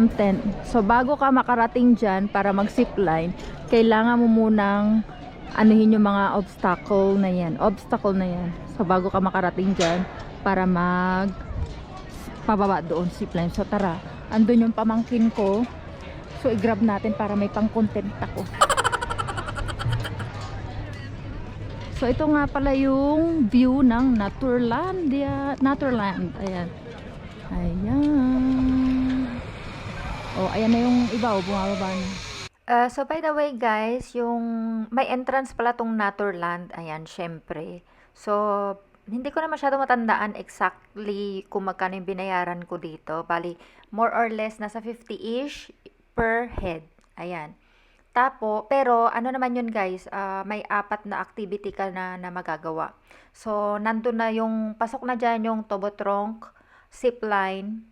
Tent. So bago ka makarating dyan para mag-zipline, kailangan mo munang anuhin yung mga obstacle na yan. So bago ka makarating dyan para pababa doon zipline. So tara, andun yung pamangkin ko. So i-grab natin para may pang-content ako. So ito nga pala yung view ng Naturland. Ayan. Ayan. Oh, ayan na yung iba, bumababa na. So by the way guys, yung may entrance pala tong Naturland, ayan, syempre. So, hindi ko na masyado matandaan exactly kung magkano yung binayaran ko dito. Bali, more or less, nasa 50-ish per head. Ayan. Pero ano naman yun guys, may 4 na activity ka na magagawa. So, nandun na yung, pasok na dyan yung Tobotrunk, zipline,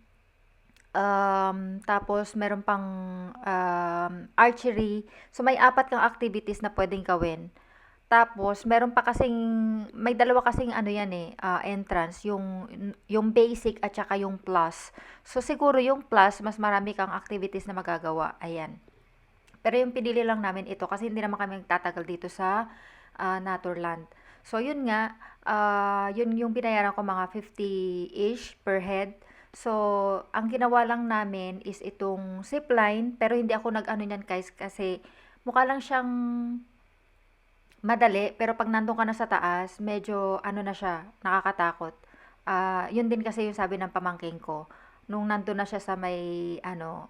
tapos meron pang archery. So may 4 kang activities na pwedeng gawin. Tapos meron pa kasing may dalawa kasing ano yan entrance, yung basic at saka yung plus. So siguro yung plus mas marami kang activities na magagawa. Ayan. Pero yung pinili lang namin ito kasi hindi naman kami nagtatagal dito sa Naturland. So yun nga, yun yung binayaran ko mga 50-ish per head. So, ang ginawa lang namin is itong zipline, pero hindi ako nag-ano niyan guys kasi mukha lang siyang madali, pero pag nandun ka na sa taas, medyo ano na siya, nakakatakot. Yun din kasi yung sabi ng pamangking ko, nung nandun na siya sa may ano,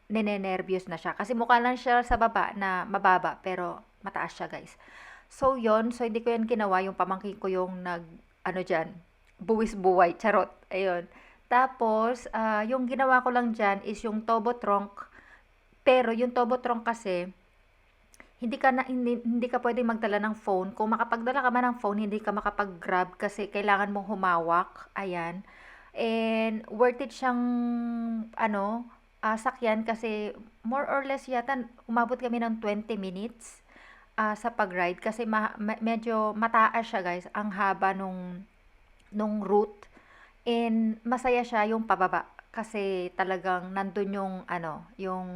ninenervyos na siya. Kasi mukha lang siya sa baba na mababa, pero mataas siya guys. So yun, so hindi ko yan ginawa, yung pamangking ko yung ano dyan, buwis buway, charot, ayun. Tapos, yung ginawa ko lang dyan is yung Tobotrunk. Pero yung Tobotrunk kasi, hindi ka pwedeng magdala ng phone. Kung makapagdala ka man ng phone, hindi ka makapag-grab kasi kailangan mong humawak. Ayan. And worth it siyang sakyan kasi more or less yata umabot kami ng 20 minutes sa pag-ride kasi medyo mataas siya guys. Ang haba nung route. And masaya siya yung pababa kasi talagang nandun yung yung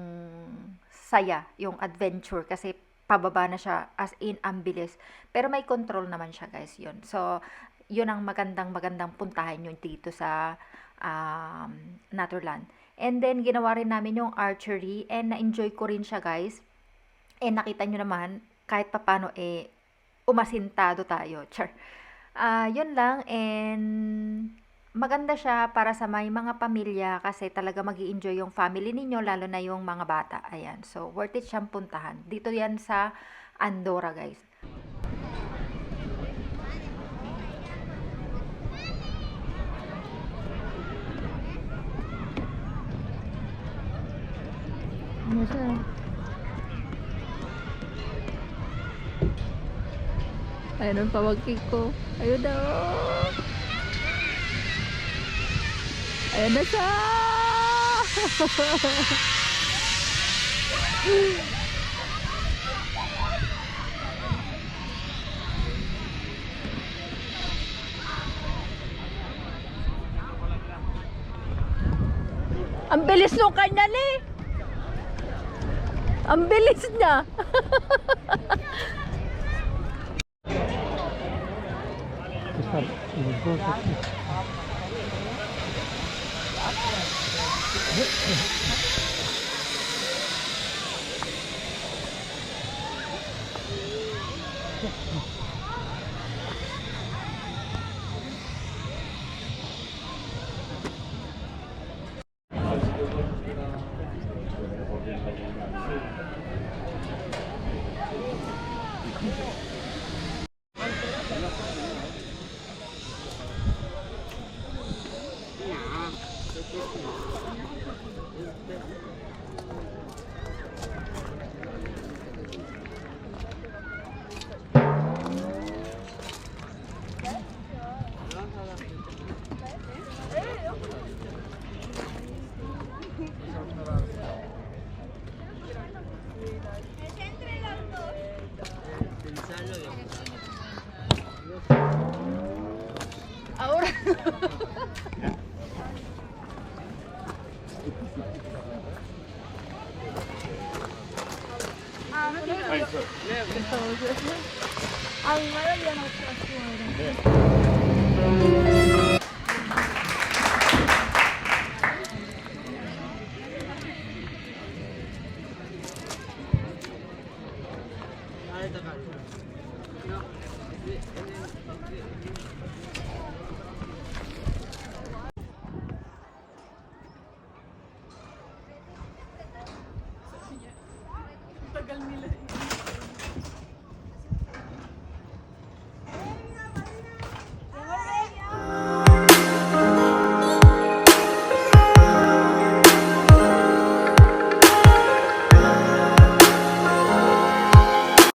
saya, yung adventure kasi pababa na siya as in ang bilis. Pero may control naman siya guys yun. So, yun ang magandang puntahan yun dito sa Naturland. And then, ginawa rin namin yung archery and na-enjoy ko rin siya guys. And nakita nyo naman, kahit papano umasintado tayo. Char. Yun lang and maganda siya para sa may mga pamilya kasi talaga magi-enjoy yung family ninyo lalo na yung mga bata. Ayan. So, worth it siyang puntahan. Dito yan sa Andorra, guys. Ano siya? Ayun ang pawagkik ko. Ayun daw. Ayan na siya! Ang bilis nung kanya ni! Ang bilis niya!